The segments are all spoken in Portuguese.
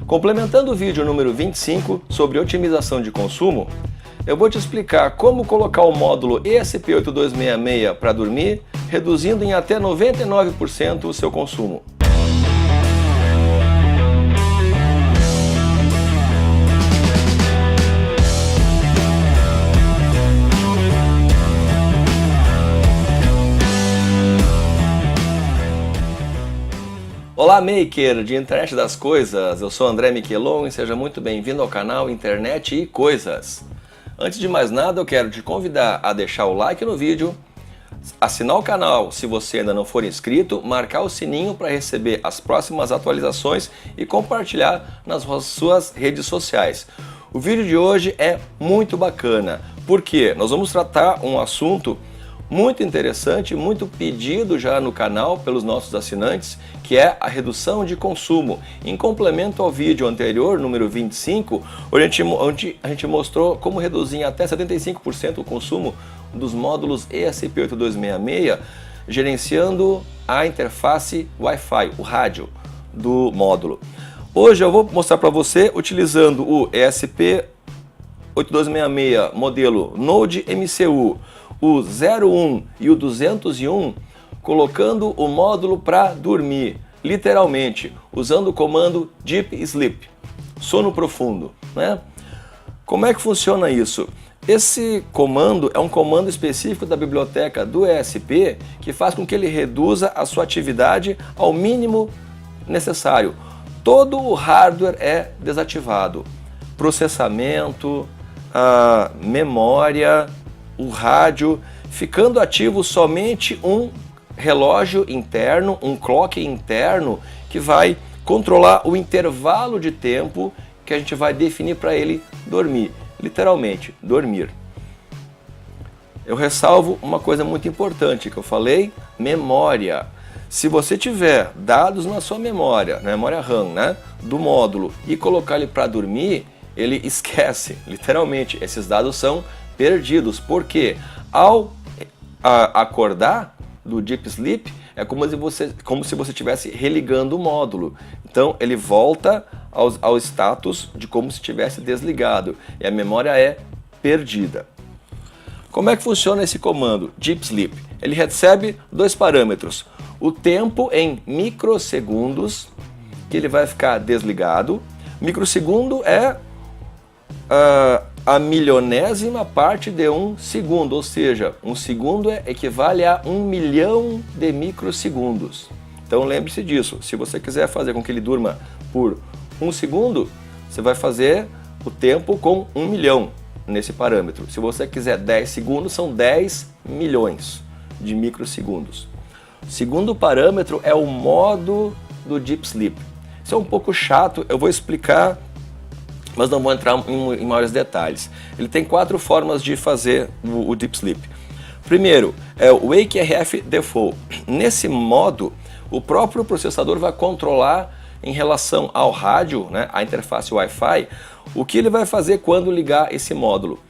Complementando o vídeo número 25 sobre otimização de consumo, eu vou te explicar como colocar o módulo ESP8266 para dormir, reduzindo em até 99% o seu consumo. Olá, maker de internet das coisas, eu sou André Miquelon e seja muito bem-vindo ao canal Internet e Coisas. Antes de mais nada, eu quero te convidar a deixar o like no vídeo, assinar o canal se você ainda não for inscrito, marcar o sininho para receber as próximas atualizações e compartilhar nas suas redes sociais. O vídeo de hoje é muito bacana, porque nós vamos tratar um assunto muito interessante, muito pedido já no canal pelos nossos assinantes, que é a redução de consumo. Em complemento ao vídeo anterior, número 25, onde a gente mostrou como reduzir em até 75% o consumo dos módulos ESP8266, gerenciando a interface Wi-Fi, o rádio do módulo. Hoje eu vou mostrar para você utilizando o ESP8266 modelo Node MCU, o 01 e o 201, colocando o módulo para dormir, literalmente, usando o comando Deep Sleep, sono profundo, né? Como é que funciona isso? Esse comando é um comando específico da biblioteca do ESP que faz com que ele reduza a sua atividade ao mínimo necessário. Todo o hardware é desativado, processamento, a memória, o rádio, ficando ativo somente um relógio interno, um clock interno, que vai controlar o intervalo de tempo que a gente vai definir para ele dormir, literalmente, dormir. Eu ressalvo uma coisa muito importante que eu falei, memória. Se você tiver dados na sua memória, na memória RAM, né, do módulo, e colocar ele para dormir, ele esquece, literalmente, esses dados são perdidos, porque ao acordar do Deep Sleep é como se você estivesse religando o módulo. Então ele volta ao status de como se estivesse desligado e a memória é perdida. Como é que funciona esse comando Deep Sleep? Ele recebe dois parâmetros: o tempo em microsegundos que ele vai ficar desligado. Microsegundo é a milionésima parte de um segundo, ou seja, um segundo equivale a 1 milhão de microsegundos. Então lembre-se disso, se você quiser fazer com que ele durma por 1 segundo, você vai fazer o tempo com 1 milhão nesse parâmetro. Se você quiser 10 segundos, são 10 milhões de microsegundos. O segundo parâmetro é o modo do Deep Sleep. Isso é um pouco chato, eu vou explicar, mas não vou entrar em maiores detalhes. Ele tem 4 formas de fazer o Deep Sleep. Primeiro, é o Wake RF Default. Nesse modo, o próprio processador vai controlar em relação ao rádio, né, a interface Wi-Fi, o que ele vai fazer quando ligar esse módulo.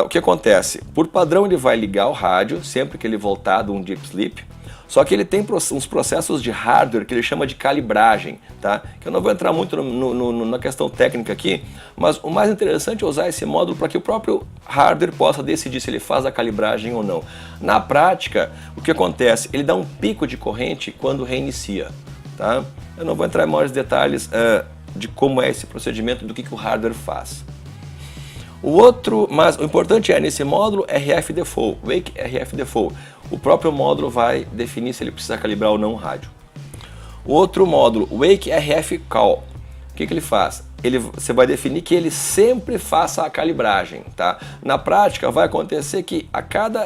O que acontece? Por padrão ele vai ligar o rádio sempre que ele voltar de um Deep Sleep, só que ele tem uns processos de hardware que ele chama de calibragem, tá? Que eu não vou entrar muito na questão técnica aqui, mas o mais interessante é usar esse módulo para que o próprio hardware possa decidir se ele faz a calibragem ou não. Na prática, o que acontece? Ele dá um pico de corrente quando reinicia, tá? Eu não vou entrar em maiores detalhes de como é esse procedimento, do que o hardware faz. Mas o importante é, nesse módulo, RF Default, Wake RF Default. O próprio módulo vai definir se ele precisa calibrar ou não o rádio. O outro módulo, Wake RF Call. O que ele faz? Você vai definir que ele sempre faça a calibragem, tá? Na prática, vai acontecer que a cada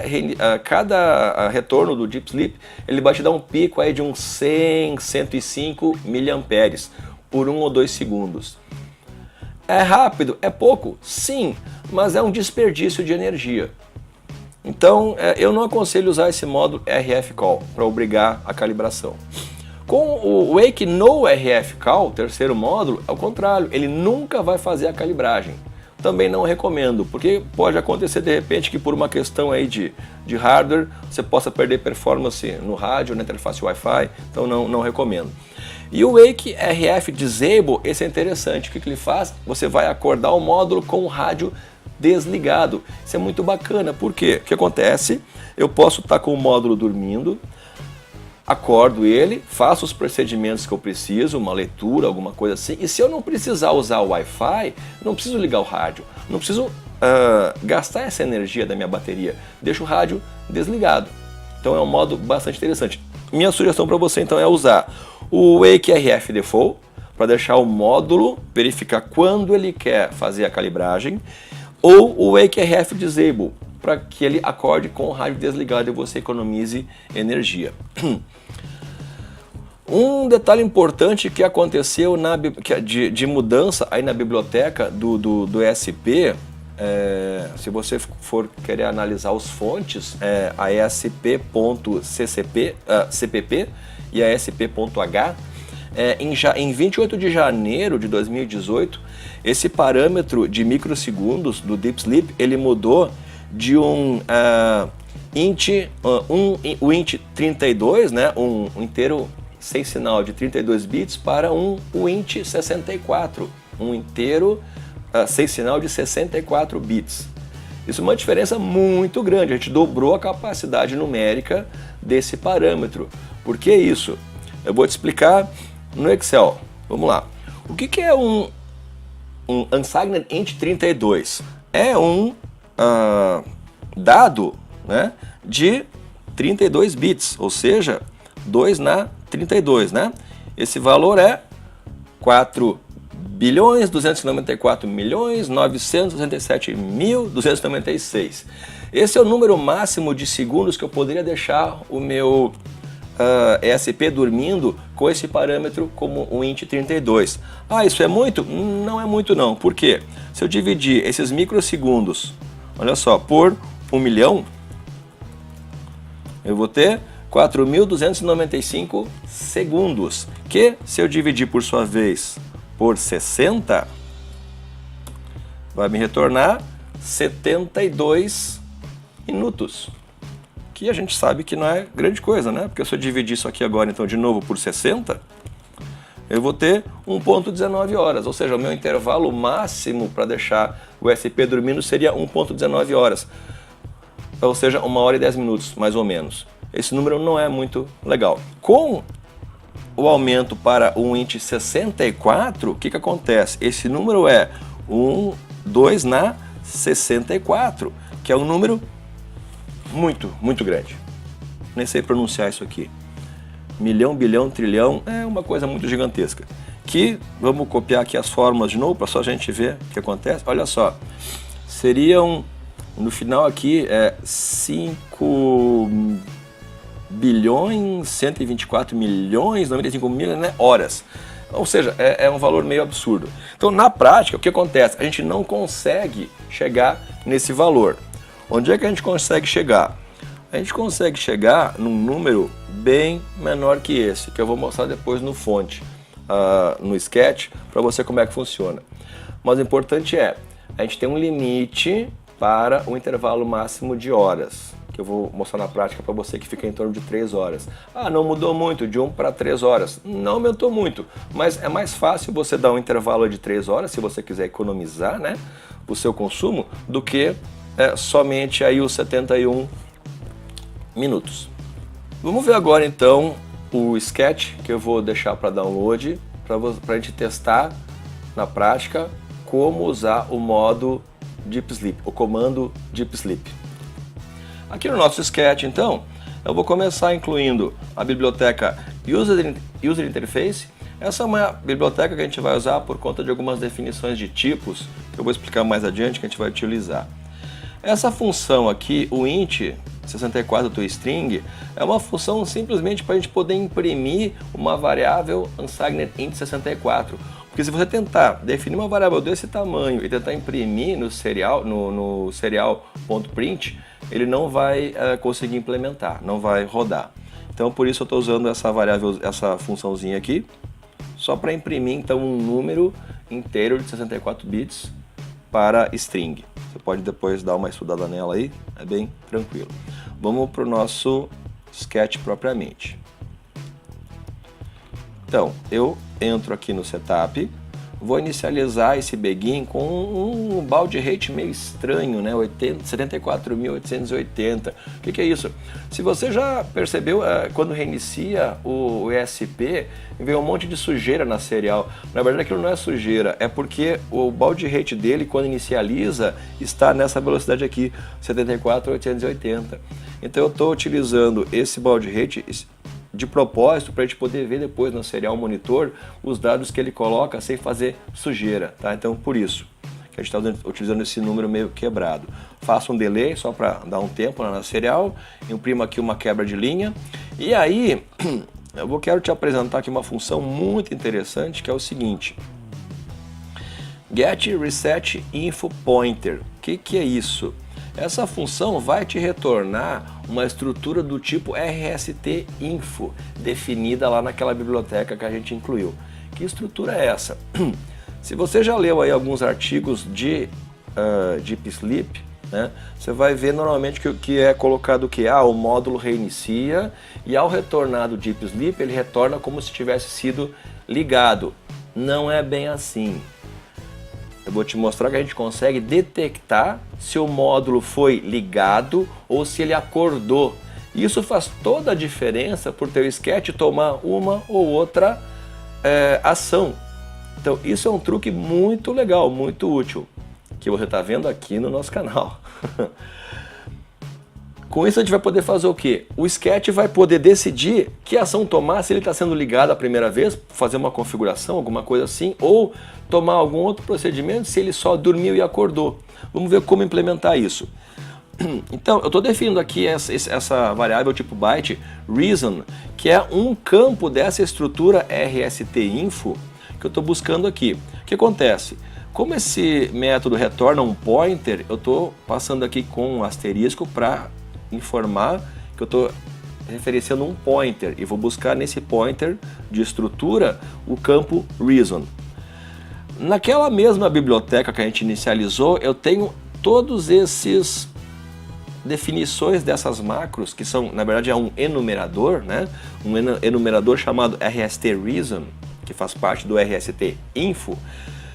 retorno do Deep Sleep, ele vai te dar um pico aí de uns 100, 105 miliamperes por 1 ou 2 segundos. É rápido? É pouco? Sim, mas é um desperdício de energia. Então, eu não aconselho usar esse módulo RF Call para obrigar a calibração. Com o Wake No RF Call, terceiro módulo, é o contrário, ele nunca vai fazer a calibragem. Também não recomendo, porque pode acontecer de repente que por uma questão aí de hardware, você possa perder performance no rádio, na interface Wi-Fi, então não recomendo. E o Wake RF Disable, esse é interessante. O que ele faz? Você vai acordar o módulo com o rádio desligado. Isso é muito bacana. Por quê? O que acontece? Eu posso estar com o módulo dormindo, acordo ele, faço os procedimentos que eu preciso, uma leitura, alguma coisa assim, e se eu não precisar usar o Wi-Fi, não preciso ligar o rádio, não preciso gastar essa energia da minha bateria, deixo o rádio desligado. Então é um modo bastante interessante. Minha sugestão para você então é usar o Wake RF Default, para deixar o módulo verificar quando ele quer fazer a calibragem, ou o Wake RF Disable, para que ele acorde com o rádio desligado e você economize energia. Um detalhe importante que aconteceu de mudança aí na biblioteca do ESP, se você for querer analisar os fontes, a ESP.CPP e a ESP.H, em 28 de janeiro de 2018, esse parâmetro de microsegundos do Deep Sleep, ele mudou de o int 32, né, um inteiro sem sinal de 32 bits, para o int 64, um inteiro sem sinal de 64 bits. Isso é uma diferença muito grande, a gente dobrou a capacidade numérica desse parâmetro. Por que isso? Eu vou te explicar no Excel. Vamos lá. O que é um unsigned int 32? É um dado, né, de 32 bits, ou seja, 2 na 32, né? Esse valor é 4.294.967.296. Esse é o número máximo de segundos que eu poderia deixar o meu ESP dormindo com esse parâmetro como um int 32. Ah, isso é muito? Não é muito não. Por quê? Se eu dividir esses microsegundos, olha só, por 1 milhão, eu vou ter 4.295 segundos, que se eu dividir por sua vez por 60, vai me retornar 72 minutos. Que a gente sabe que não é grande coisa, né? Porque se eu dividir isso aqui agora, então, de novo por 60, eu vou ter 1.19 horas, ou seja, o meu intervalo máximo para deixar o ESP dormindo seria 1.19 horas, ou seja, 1 hora e 10 minutos, mais ou menos. Esse número não é muito legal. Com o aumento para o int 64, o que acontece? Esse número é 2 na 64, que é um número muito grande. Nem sei pronunciar isso aqui. Milhão, bilhão, trilhão, é uma coisa muito gigantesca. Que, vamos copiar aqui as fórmulas de novo, para só a gente ver o que acontece. Olha só, seriam, no final aqui, 5 bilhões, 124 milhões, 95 mil, né, horas. Ou seja, é um valor meio absurdo. Então, na prática, o que acontece? A gente não consegue chegar nesse valor. Onde é que a gente consegue chegar? A gente consegue chegar num número bem menor que esse, que eu vou mostrar depois no fonte, no sketch, para você como é que funciona. Mas o importante é, a gente tem um limite para o intervalo máximo de horas, que eu vou mostrar na prática para você, que fica em torno de 3 horas. Ah, não mudou muito, de 1 para 3 horas. Não aumentou muito, mas é mais fácil você dar um intervalo de 3 horas, se você quiser economizar, né, o seu consumo, do que somente aí os 71 minutos. Vamos ver agora então o sketch que eu vou deixar para download, para a gente testar na prática como usar o modo Deep Sleep, o comando Deep Sleep. Aqui no nosso sketch, então, eu vou começar incluindo a biblioteca User Interface. Essa é uma biblioteca que a gente vai usar por conta de algumas definições de tipos, que eu vou explicar mais adiante, que a gente vai utilizar. Essa função aqui, o int 64 toString, é uma função simplesmente para a gente poder imprimir uma variável unsigned int 64. Porque se você tentar definir uma variável desse tamanho e tentar imprimir no serial.print, ele não vai conseguir implementar, não vai rodar. Então por isso eu estou usando essa variável, essa funçãozinha aqui, só para imprimir então um número inteiro de 64 bits para string. Você pode depois dar uma estudada nela aí, é bem tranquilo. Vamos para o nosso sketch propriamente. Então, eu entro aqui no setup, vou inicializar esse begin com um baud rate meio estranho, né? 74.880. O que é isso? Se você já percebeu, quando reinicia o ESP, vem um monte de sujeira na serial. Na verdade, aquilo não é sujeira, é porque o baud rate dele, quando inicializa, está nessa velocidade aqui, 74.880. Então, eu estou utilizando esse baud rate de propósito para a gente poder ver depois no serial monitor os dados que ele coloca sem fazer sujeira, tá? Então por isso que a gente está utilizando esse número meio quebrado. Faço um delay só para dar um tempo na serial, imprimo aqui uma quebra de linha e aí eu quero te apresentar aqui uma função muito interessante que é o seguinte: Get Reset Info Pointer. O que é isso? Essa função vai te retornar uma estrutura do tipo RST Info, definida lá naquela biblioteca que a gente incluiu. Que estrutura é essa? Se você já leu aí alguns artigos de Deep Sleep, né, você vai ver normalmente que é colocado que o módulo reinicia e ao retornar do Deep Sleep ele retorna como se tivesse sido ligado. Não é bem assim. Eu vou te mostrar que a gente consegue detectar se o módulo foi ligado ou se ele acordou. Isso faz toda a diferença por teu sketch tomar uma ou outra ação. Então isso é um truque muito legal, muito útil, que você está vendo aqui no nosso canal. Com isso a gente vai poder fazer o quê? O sketch vai poder decidir que ação tomar, se ele está sendo ligado a primeira vez, fazer uma configuração, alguma coisa assim, ou tomar algum outro procedimento se ele só dormiu e acordou. Vamos ver como implementar isso. Então, eu estou definindo aqui essa variável tipo byte, reason, que é um campo dessa estrutura RST-info que eu estou buscando aqui. O que acontece? Como esse método retorna um pointer, eu estou passando aqui com um asterisco para informar que eu estou referenciando um pointer e vou buscar nesse pointer de estrutura o campo reason. Naquela mesma biblioteca que a gente inicializou, eu tenho todos esses definições dessas macros, que são, na verdade, é um enumerador, né? Um enumerador chamado RST Reason, que faz parte do RST Info.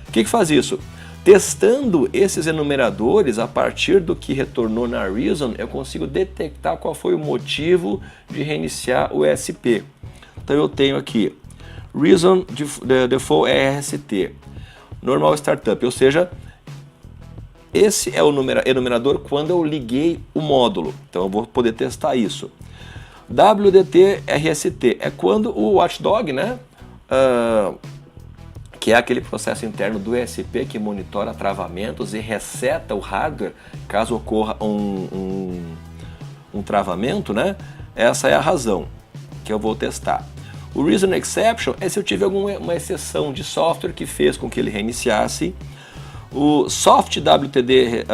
O que faz isso? Testando esses enumeradores, a partir do que retornou na Reason, eu consigo detectar qual foi o motivo de reiniciar o ESP. Então eu tenho aqui Reason Default RST, Normal Startup, ou seja, esse é o enumerador quando eu liguei o módulo. Então eu vou poder testar isso. WDT RST é quando o watchdog, né? Que é aquele processo interno do ESP que monitora travamentos e reseta o hardware caso ocorra um travamento, né? Essa é a razão que eu vou testar. O Reason Exception é se eu tive alguma exceção de software que fez com que ele reiniciasse. O Soft WTD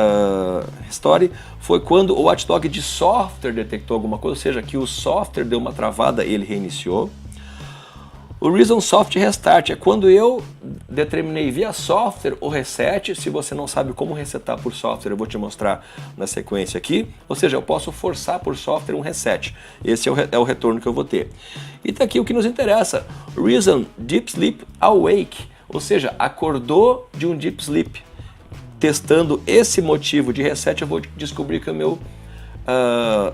Restore foi quando o watchdog de software detectou alguma coisa, ou seja, que o software deu uma travada e ele reiniciou. O Reason Soft Restart é quando eu determinei via software o reset. Se você não sabe como resetar por software, eu vou te mostrar na sequência aqui. Ou seja, eu posso forçar por software um reset. Esse é o retorno que eu vou ter. E tá aqui o que nos interessa. Reason Deep Sleep Awake, ou seja, acordou de um Deep Sleep. Testando esse motivo de reset, eu vou descobrir que o meu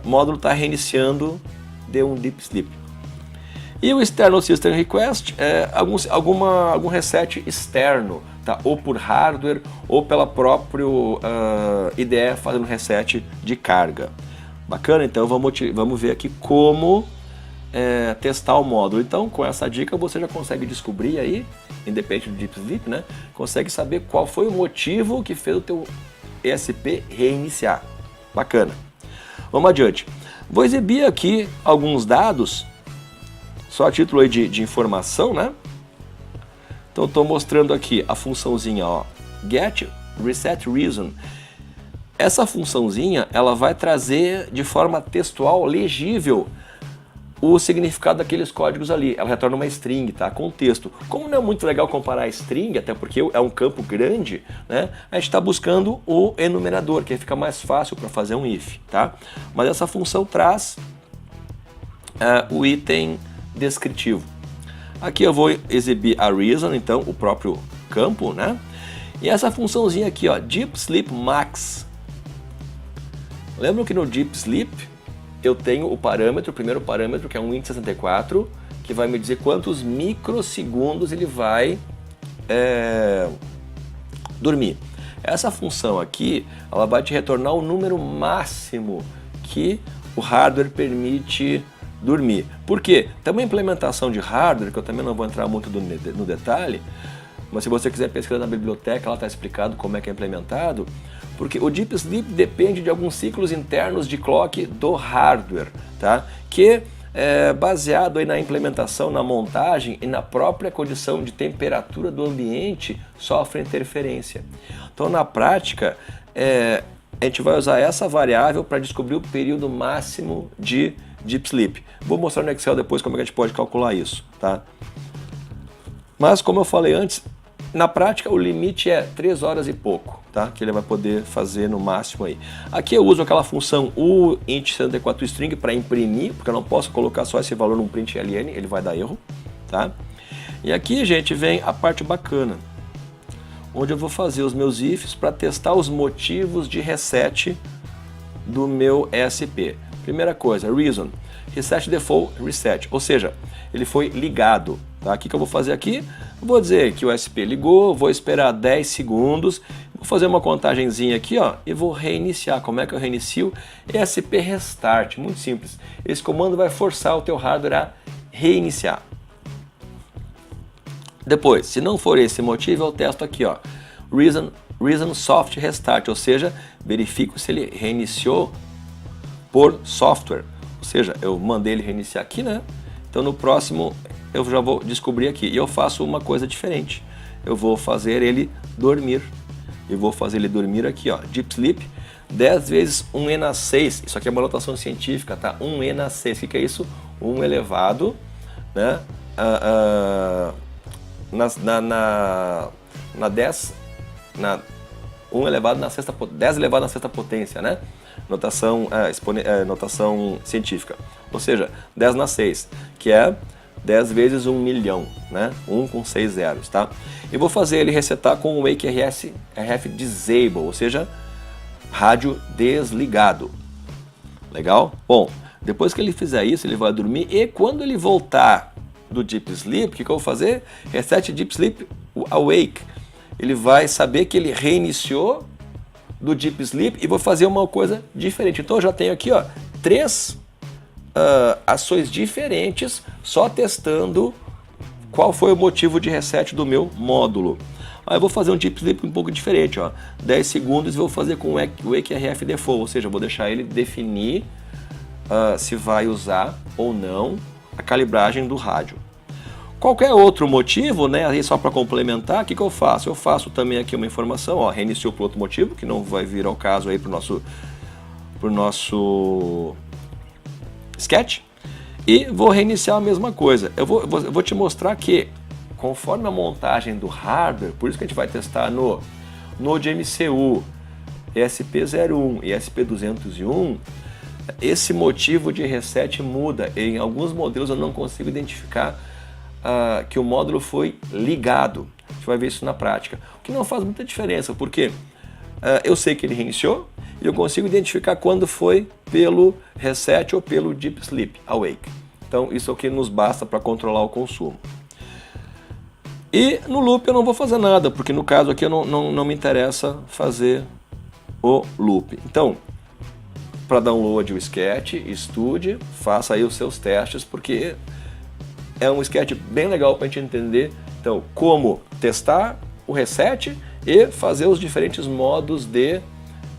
módulo está reiniciando de um Deep Sleep. E o External System Request é algum reset externo, tá? Ou por hardware ou pela própria IDE fazendo reset de carga. Bacana? Então vamos ver aqui como testar o módulo. Então com essa dica você já consegue descobrir aí, independente do Deep Sleep, né? Consegue saber qual foi o motivo que fez o teu ESP reiniciar. Bacana. Vamos adiante. Vou exibir aqui alguns dados, só a título aí de informação, né? Então estou mostrando aqui a funçãozinha, ó, Get Reset Reason. Essa funçãozinha ela vai trazer de forma textual, legível, o significado daqueles códigos ali. Ela retorna uma string, tá? Com texto. Como não é muito legal comparar a string, até porque é um campo grande, né? A gente está buscando o enumerador, que fica mais fácil para fazer um if, tá? Mas essa função traz o item descritivo. Aqui eu vou exibir a Reason, então o próprio campo, né? E essa funçãozinha aqui, ó, Deep Sleep Max. Lembram que no Deep Sleep eu tenho o parâmetro, o primeiro parâmetro, que é um Win64, que vai me dizer quantos microsegundos ele vai dormir. Essa função aqui, ela vai te retornar o número máximo que o hardware permite dormir. Por quê? Tem uma implementação de hardware, que eu também não vou entrar muito no detalhe, mas se você quiser pesquisar na biblioteca, ela está explicado como é que é implementado, porque o Deep Sleep depende de alguns ciclos internos de clock do hardware, tá? Que é baseado aí na implementação, na montagem e na própria condição de temperatura do ambiente, sofre interferência. Então, na prática, a gente vai usar essa variável para descobrir o período máximo de Deep Sleep. Vou mostrar no Excel depois como é que a gente pode calcular isso, tá? Mas, como eu falei antes, na prática o limite é 3 horas e pouco, tá? Que ele vai poder fazer no máximo aí. Aqui eu uso aquela função uint64string para imprimir, porque eu não posso colocar só esse valor num println, ele vai dar erro, tá? E aqui, gente, vem a parte bacana, onde eu vou fazer os meus ifs para testar os motivos de reset do meu ESP. Primeira coisa, reason, reset default reset, ou seja, ele foi ligado. Tá? O que eu vou fazer aqui? Vou dizer que o ESP ligou, vou esperar 10 segundos, vou fazer uma contagenzinha aqui, ó, e vou reiniciar. Como é que eu reinicio? ESP restart, muito simples. Esse comando vai forçar o teu hardware a reiniciar. Depois, se não for esse motivo, eu testo aqui, ó, reason soft restart, ou seja, verifico se ele reiniciou por software. Ou seja, eu mandei ele reiniciar aqui, né? Então no próximo eu já vou descobrir aqui. E eu faço uma coisa diferente. Eu vou fazer ele dormir. Eu vou fazer ele dormir aqui, ó. Deep Sleep, 10 vezes 1 na 6. Isso aqui é uma notação científica, tá? 1 na 6. O que é isso? 1 elevado, né? Na 10, 1 elevado na sexta, 10 elevado na sexta potência, né? Notação científica. Ou seja, 10 na 6, que é 10 vezes 1 milhão, né? 1 com 6 zeros, tá? E vou fazer ele resetar com o Wake RF Disable, ou seja, rádio desligado. Legal? Bom, depois que ele fizer isso, ele vai dormir e quando ele voltar do Deep Sleep, o que eu vou fazer? Reset Deep Sleep Awake. Ele vai saber que ele reiniciou do Deep Sleep e vou fazer uma coisa diferente. Então eu já tenho aqui, ó, 3 ações diferentes, só testando qual foi o motivo de reset do meu módulo. Aí eu vou fazer um Deep Sleep um pouco diferente, ó, 10 segundos e vou fazer com o Wake RF Default, ou seja, eu vou deixar ele definir se vai usar ou não a calibragem do rádio. Qualquer outro motivo, né, aí só para complementar, o que eu faço? Eu faço também aqui uma informação, ó, reiniciou por outro motivo, que não vai vir ao caso aí pro nosso sketch, e vou reiniciar a mesma coisa. Eu vou te mostrar que, conforme a montagem do hardware, por isso que a gente vai testar no Node MCU, ESP01 e ESP201, esse motivo de reset muda. Em alguns modelos eu não consigo identificar que o módulo foi ligado. A gente vai ver isso na prática. O que não faz muita diferença, porque eu sei que ele reiniciou e eu consigo identificar quando foi pelo reset ou pelo Deep Sleep Awake. Então isso é o que nos basta para controlar o consumo. E no loop eu não vou fazer nada, porque no caso aqui não me interessa fazer o loop. Então, para download o sketch, estude, faça aí os seus testes, porque é um sketch bem legal para a gente entender então, como testar o reset e fazer os diferentes modos de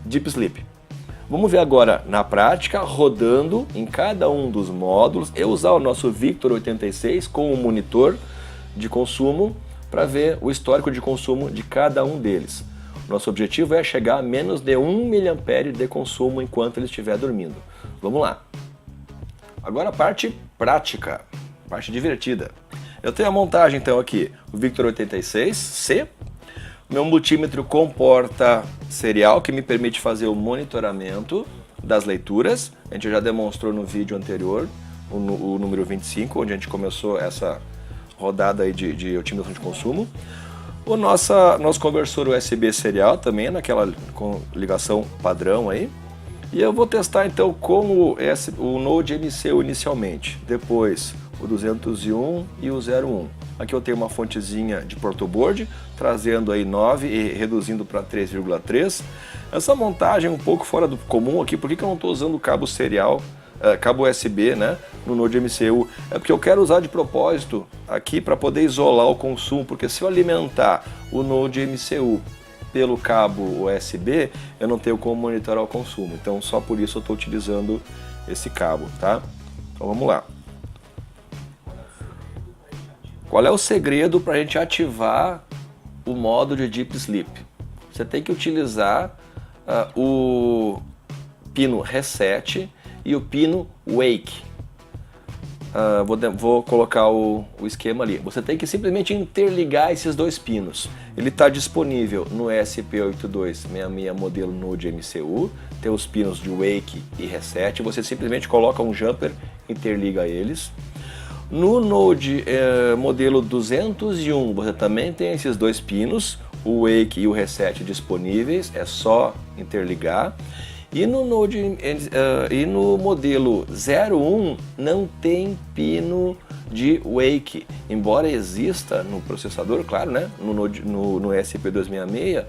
Deep Sleep. Vamos ver agora na prática, rodando em cada um dos módulos, e usar o nosso Victor 86 com o monitor de consumo para ver o histórico de consumo de cada um deles. Nosso objetivo é chegar a menos de 1 mAh de consumo enquanto ele estiver dormindo. Vamos lá. Agora a parte prática, parte divertida. Eu tenho a montagem então aqui, o Victor 86C. Meu multímetro com porta serial que me permite fazer o monitoramento das leituras. A gente já demonstrou no vídeo anterior, o número 25, onde a gente começou essa rodada aí de otimização de consumo. O nosso conversor USB serial também, naquela ligação padrão aí. E eu vou testar então como o Node MCU inicialmente, depois o 201 e o 01. Aqui eu tenho uma fontezinha de protoboard, trazendo aí 9 e reduzindo para 3,3. Essa montagem é um pouco fora do comum aqui, por que eu não estou usando cabo serial, cabo USB, né, no Node MCU? É porque eu quero usar de propósito aqui para poder isolar o consumo, porque se eu alimentar o Node MCU pelo cabo USB, eu não tenho como monitorar o consumo. Então só por isso eu estou utilizando esse cabo, tá? Então vamos lá. Qual é o segredo para a gente ativar o modo de Deep Sleep? Você tem que utilizar o pino Reset e o pino Wake. Vou colocar o esquema ali. Você tem que simplesmente interligar esses dois pinos. Ele está disponível no ESP8266 modelo Node MCU. Tem os pinos de Wake e Reset. Você simplesmente coloca um jumper, interliga eles. No Node modelo 201, você também tem esses dois pinos, o Wake e o Reset disponíveis, é só interligar. E no modelo 01 não tem pino de Wake, embora exista no processador, claro, né? No ESP8266,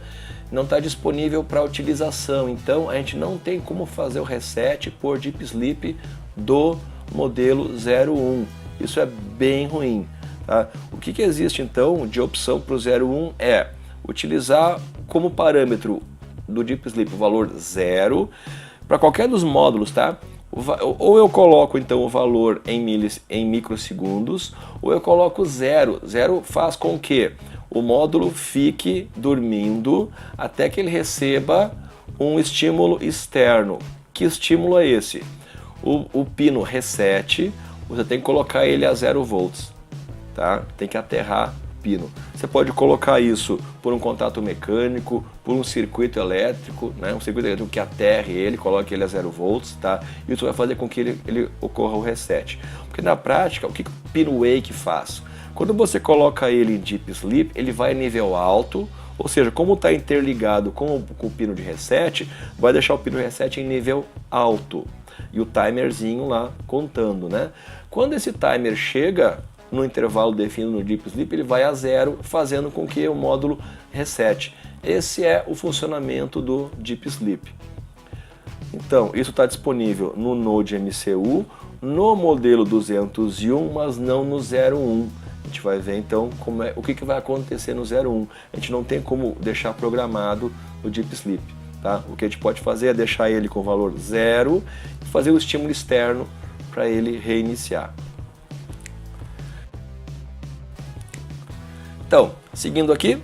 não está disponível para utilização, então a gente não tem como fazer o reset por Deep Sleep do modelo 01. Isso é bem ruim. Tá? O que existe então de opção para o 01 é utilizar como parâmetro do Deep Sleep o valor 0 para qualquer dos módulos, tá? Ou eu coloco então o valor em microsegundos, ou eu coloco 0. 0 faz com que o módulo fique dormindo até que ele receba um estímulo externo. Que estímulo é esse? O pino reset, você tem que colocar ele a 0 volts, tá? Tem que aterrar pino. Você pode colocar isso por um contato mecânico, por um circuito elétrico, né? Um circuito elétrico que aterre ele, coloque ele a 0 volts, tá? Isso vai fazer com que ele ocorra o reset. Porque na prática, o que o pino Wake faz? Quando você coloca ele em Deep Sleep, ele vai em nível alto, ou seja, como está interligado com o pino de reset, vai deixar o pino reset em nível alto. E o timerzinho lá contando, né? Quando esse timer chega no intervalo definido no Deep Sleep, ele vai a 0, fazendo com que o módulo resete. Esse é o funcionamento do Deep Sleep. Então, isso está disponível no Node MCU, no modelo 201, mas não no 01. A gente vai ver então o que vai acontecer no 01. A gente não tem como deixar programado o Deep Sleep. Tá? O que a gente pode fazer é deixar ele com o valor 0 e fazer o estímulo externo para ele reiniciar. Então, seguindo aqui,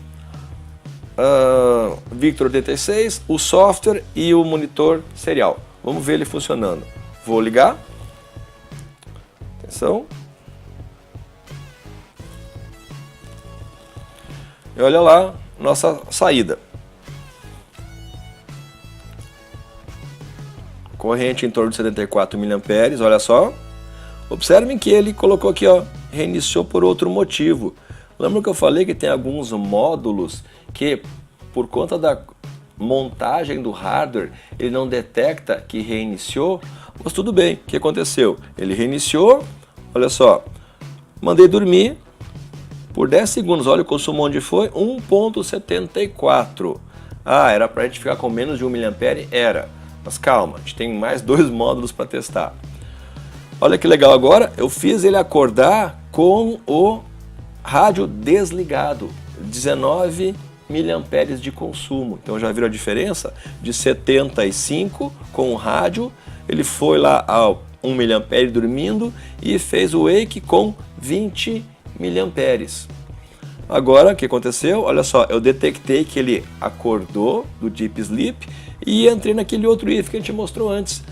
Victor 86, o software e o monitor serial. Vamos ver ele funcionando. Vou ligar. Atenção. E olha lá nossa saída. Corrente em torno de 74 mA, olha só. Observem que ele colocou aqui, ó, reiniciou por outro motivo. Lembra que eu falei que tem alguns módulos que, por conta da montagem do hardware, ele não detecta que reiniciou? Mas tudo bem, o que aconteceu? Ele reiniciou, olha só, mandei dormir por 10 segundos, olha o consumo onde foi, 1,74. Ah, era para a gente ficar com menos de 1 mA? Era. Mas calma, a gente tem mais 2 módulos para testar. Olha que legal agora, eu fiz ele acordar com o rádio desligado, 19 mA de consumo. Então já viram a diferença? De 75 com o rádio, ele foi lá a 1 mA dormindo e fez o wake com 20 mA. Agora, o que aconteceu? Olha só, eu detectei que ele acordou do Deep Sleep e entrei naquele outro if que a gente mostrou antes,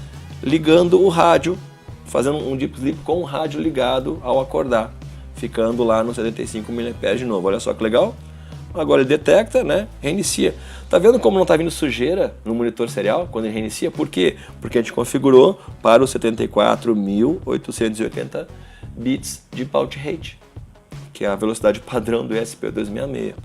ligando o rádio, fazendo um Deep Sleep com o rádio ligado ao acordar, ficando lá no 75 mA de novo. Olha só que legal. Agora ele detecta, né? Reinicia. Tá vendo como não tá vindo sujeira no monitor serial quando ele reinicia? Por quê? Porque a gente configurou para os 74.880 bits de baud rate, que é a velocidade padrão do ESP8266.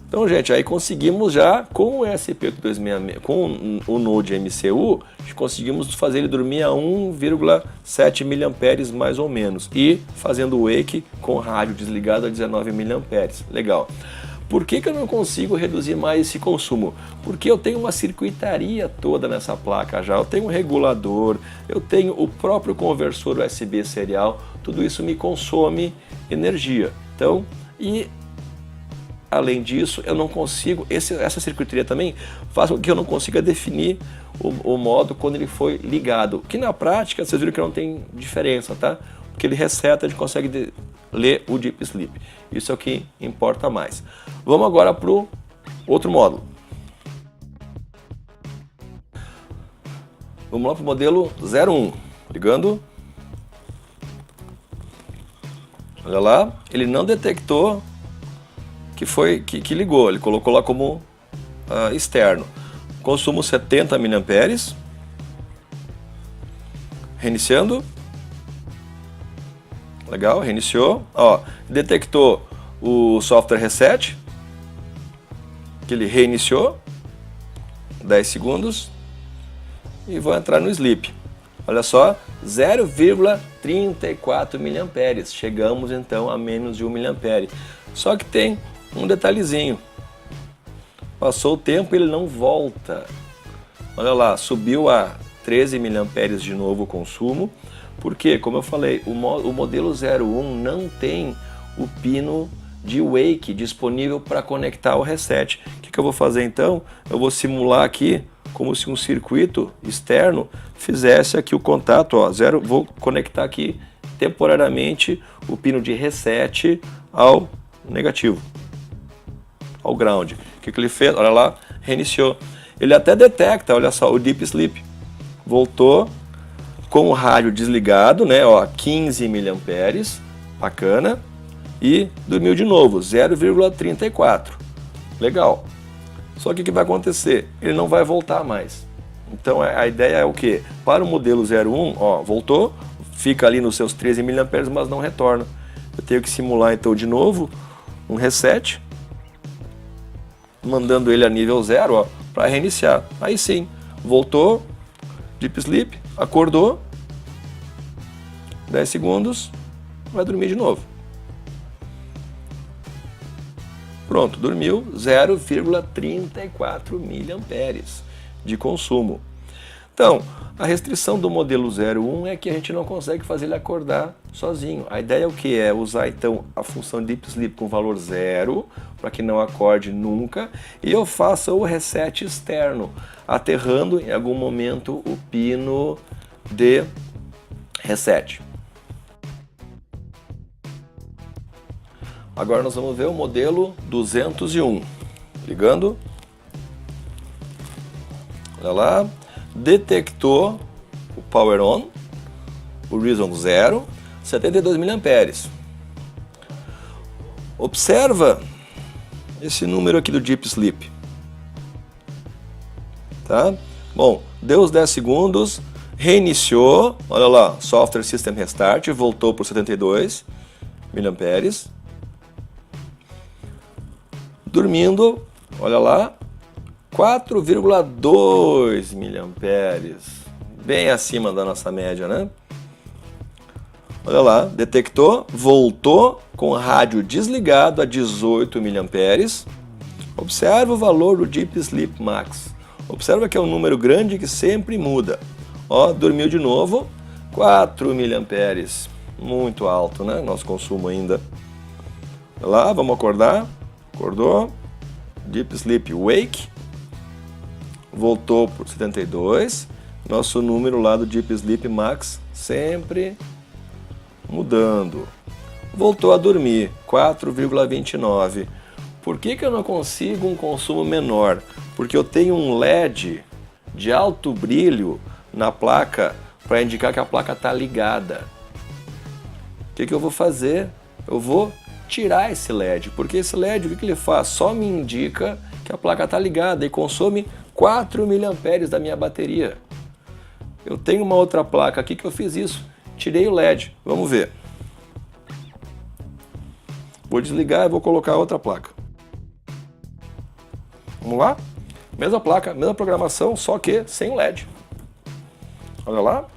Então, gente, aí conseguimos já, com o ESP8266, com o Node MCU, conseguimos fazer ele dormir a 1,7 mA mais ou menos. E fazendo o wake com rádio desligado a 19 mA. Legal. Por que eu não consigo reduzir mais esse consumo? Porque eu tenho uma circuitaria toda nessa placa já, eu tenho um regulador, eu tenho o próprio conversor USB serial, tudo isso me consome energia. Então, além disso, eu não consigo, essa circuitaria também faz com que eu não consiga definir o modo quando ele foi ligado. Que na prática, vocês viram que não tem diferença, tá? Porque ele reseta, a gente consegue ler o Deep Sleep. Isso é o que importa mais. Vamos agora para o outro módulo. Vamos lá para o modelo 01. Ligando. Olha lá, ele não detectou que ligou, ele colocou lá como externo. Consumo 70 mA. Reiniciando. Legal, reiniciou. Ó, detectou o software reset, que ele reiniciou. 10 segundos. E vou entrar no sleep. Olha só, 0,34 mA. Chegamos então a menos de 1 mA. Só que tem um detalhezinho. Passou o tempo e ele não volta. Olha lá, subiu a 13 mA de novo o consumo. Porque, como eu falei, o modelo 01 não tem o pino de wake disponível para conectar ao reset. O que eu vou fazer então? Eu vou simular aqui como se um circuito externo fizesse aqui o contato, ó, vou conectar aqui temporariamente o pino de reset ao negativo, ao ground. O que ele fez? Olha lá, reiniciou. Ele até detecta, olha só, o Deep Sleep. Voltou com o rádio desligado, né, ó, 15 mA, bacana, e dormiu de novo, 0,34. Legal. Só que o que vai acontecer? Ele não vai voltar mais. Então a ideia é o quê? Para o modelo 01, ó, voltou, fica ali nos seus 13 mA, mas não retorna. Eu tenho que simular então de novo um reset, mandando ele a nível 0, ó, para reiniciar. Aí sim, voltou, Deep Sleep, acordou, 10 segundos, vai dormir de novo. Pronto, dormiu 0,34 mA de consumo. Então, a restrição do modelo 01 é que a gente não consegue fazer ele acordar sozinho. A ideia é o que? É usar então a função Deep Sleep com valor 0, para que não acorde nunca, e eu faça o reset externo, aterrando em algum momento o pino de reset. Agora nós vamos ver o modelo 201. Ligando. Olha lá. Detectou o Power On, o Reason 0, 72 mA. Observa esse número aqui do Deep Sleep. Tá? Bom, deu os 10 segundos, reiniciou, olha lá, Software System Restart, voltou por 72 mA. Dormindo, olha lá, 4,2 mA, bem acima da nossa média, né? Olha lá, detectou, voltou com o rádio desligado a 18 mA. Observa o valor do Deep Sleep Max. Observa que é um número grande que sempre muda. Ó, dormiu de novo, 4 mA, muito alto, né? Nosso consumo ainda. Olha lá, vamos acordar. Acordou, Deep Sleep Wake, voltou por 72, nosso número lá do Deep Sleep Max sempre mudando. Voltou a dormir, 4,29. Por que eu não consigo um consumo menor? Porque eu tenho um LED de alto brilho na placa para indicar que a placa está ligada. O que eu vou fazer? Eu vou tirar esse LED, porque esse LED, o que ele faz? Só me indica que a placa está ligada e consome 4 mA da minha bateria. Eu tenho uma outra placa aqui que eu fiz isso, tirei o LED, vamos ver. Vou desligar e vou colocar outra placa. Vamos lá? Mesma placa, mesma programação, só que sem LED. Olha lá,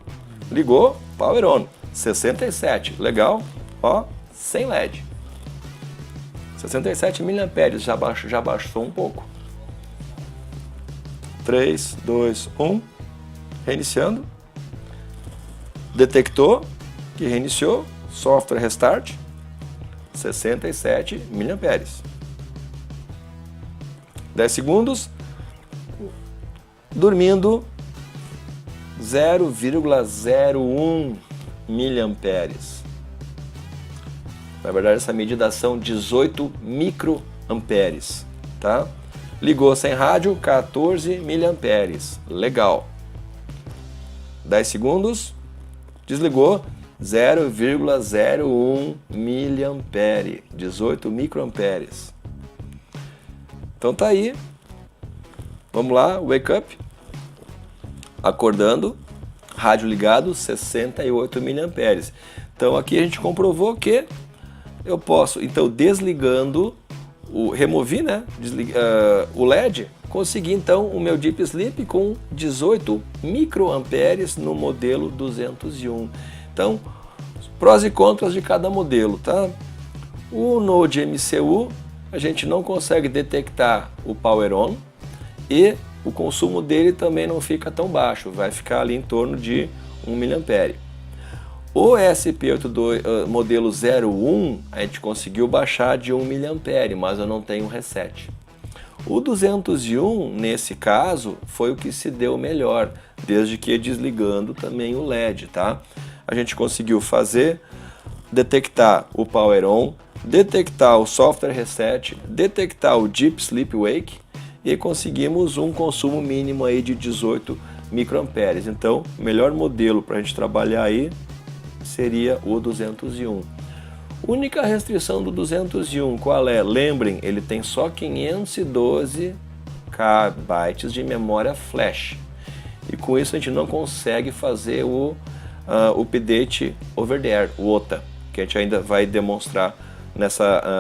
ligou, power on, 67, legal, ó, sem LED. 67 mAh, já baixou um pouco. 3, 2, 1, reiniciando. Detectou que reiniciou, software restart, 67 mAh. 10 segundos, dormindo 0,01 miliamperes. Na verdade, essa medida são 18 microamperes, tá? Ligou sem rádio, 14 miliamperes. Legal. 10 segundos, desligou, 0,01 miliampere, 18 microamperes. Então tá aí. Vamos lá, wake up. Acordando, rádio ligado, 68 miliamperes. Então aqui a gente comprovou que eu posso, então desligando, removi, né, o LED, consegui então o meu Deep Sleep com 18 microamperes no modelo 201. Então, prós e contras de cada modelo, tá? O Node MCU, a gente não consegue detectar o power on e o consumo dele também não fica tão baixo, vai ficar ali em torno de 1 mA. O ESP82 modelo 01 a gente conseguiu baixar de 1 mA, mas eu não tenho reset. O 201, nesse caso, foi o que se deu melhor, desde que desligando também o LED, tá? A gente conseguiu detectar o power on, detectar o software reset, detectar o Deep Sleep Wake e conseguimos um consumo mínimo aí de 18 microamperes. Então, o melhor modelo para a gente trabalhar aí seria o 201. Única restrição do 201, qual é? Lembrem, ele tem só 512 KB de memória flash. E com isso a gente não consegue fazer o update over the air, o OTA, que a gente ainda vai demonstrar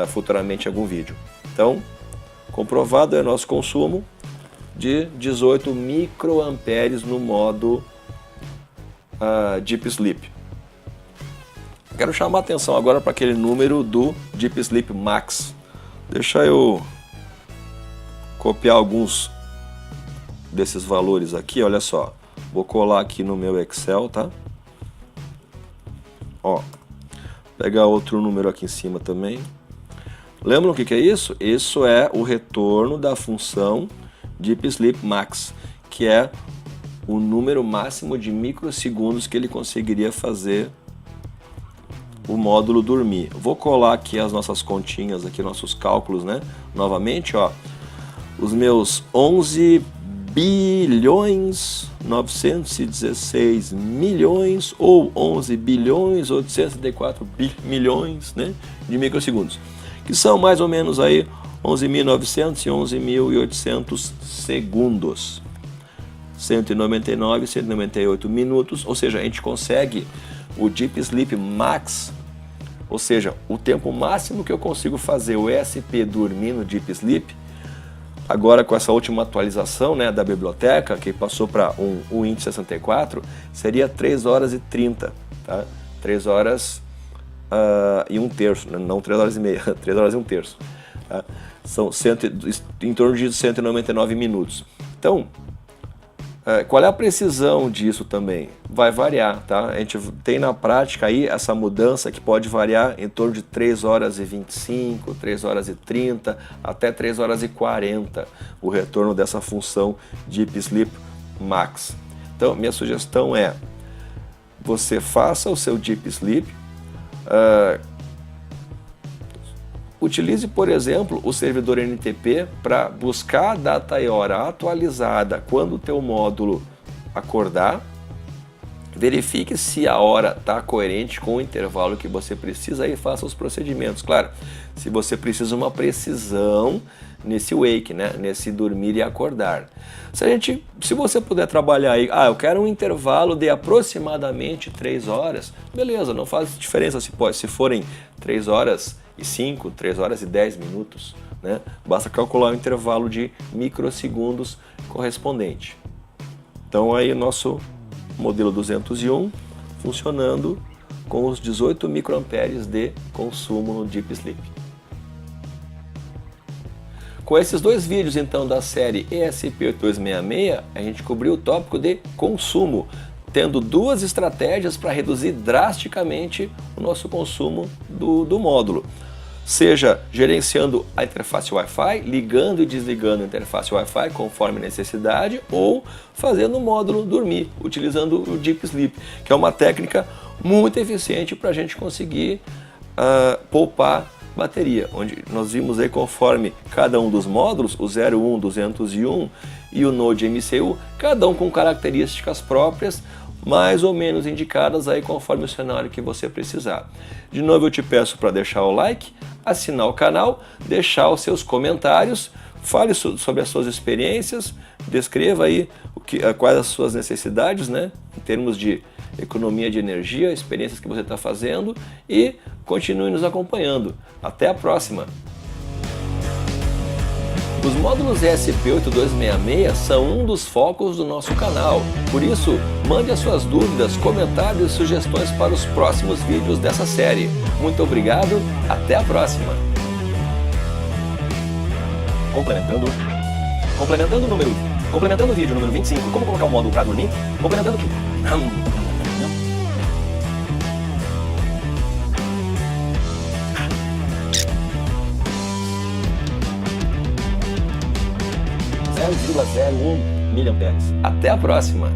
futuramente em algum vídeo. Então, comprovado é o nosso consumo de 18 microamperes no modo Deep Sleep. Quero chamar a atenção agora para aquele número do Deep Sleep Max. Deixa eu copiar alguns desses valores aqui, olha só. Vou colar aqui no meu Excel, tá? Ó, pegar outro número aqui em cima também. Lembram o que é isso? Isso é o retorno da função Deep Sleep Max, que é o número máximo de microsegundos que ele conseguiria fazer o módulo dormir. Vou colar aqui as nossas continhas, aqui nossos cálculos, né? Novamente, ó, os meus 11 bilhões 916 milhões ou 11 bilhões 874 milhões, né, de microsegundos, que são mais ou menos aí 11.900 e 11.800 segundos. 199, 198 minutos, ou seja, a gente consegue o Deep Sleep Max, ou seja, o tempo máximo que eu consigo fazer o ESP dormir no Deep Sleep, agora com essa última atualização, né, da biblioteca, que passou para o Windows 64, seria 3 horas e 30, tá? 3 horas e 1/3, não 3 horas e meia, 3 horas e 1/3. Tá? São em torno de 199 minutos. Então, qual é a precisão disso também? Vai variar, tá? A gente tem na prática aí essa mudança que pode variar em torno de 3 horas e 25, 3 horas e 30, até 3 horas e 40, o retorno dessa função Deep Sleep Max. Então, minha sugestão é, você faça o seu Deep Sleep, utilize, por exemplo, o servidor NTP para buscar a data e hora atualizada quando o teu módulo acordar. Verifique se a hora está coerente com o intervalo que você precisa e faça os procedimentos. Claro, se você precisa uma precisão nesse wake, né? Nesse dormir e acordar. Se você puder trabalhar aí, eu quero um intervalo de aproximadamente 3 horas, beleza, não faz diferença se forem 3 horas e 5, 3 horas e 10 minutos, né? Basta calcular o intervalo de microsegundos correspondente. Então aí o nosso modelo 201 funcionando com os 18 microamperes de consumo no Deep Sleep. Com esses dois vídeos então da série ESP8266, a gente cobriu o tópico de consumo, tendo duas estratégias para reduzir drasticamente o nosso consumo do módulo. Seja gerenciando a interface Wi-Fi, ligando e desligando a interface Wi-Fi conforme necessidade, ou fazendo o módulo dormir, utilizando o Deep Sleep, que é uma técnica muito eficiente para a gente conseguir poupar bateria, onde nós vimos aí conforme cada um dos módulos, o 01, 201 e o Node MCU, cada um com características próprias, mais ou menos indicadas aí conforme o cenário que você precisar. De novo eu te peço para deixar o like, assinar o canal, deixar os seus comentários, fale sobre as suas experiências, descreva aí quais as suas necessidades, né, em termos de economia de energia, experiências que você está fazendo, e continue nos acompanhando. Até a próxima! Os módulos ESP8266 são um dos focos do nosso canal, por isso mande as suas dúvidas, comentários e sugestões para os próximos vídeos dessa série. Muito obrigado, até a próxima! Complementando o vídeo número 25, como colocar o módulo para dormir, complementando aqui. 0,01 mA. Até a próxima!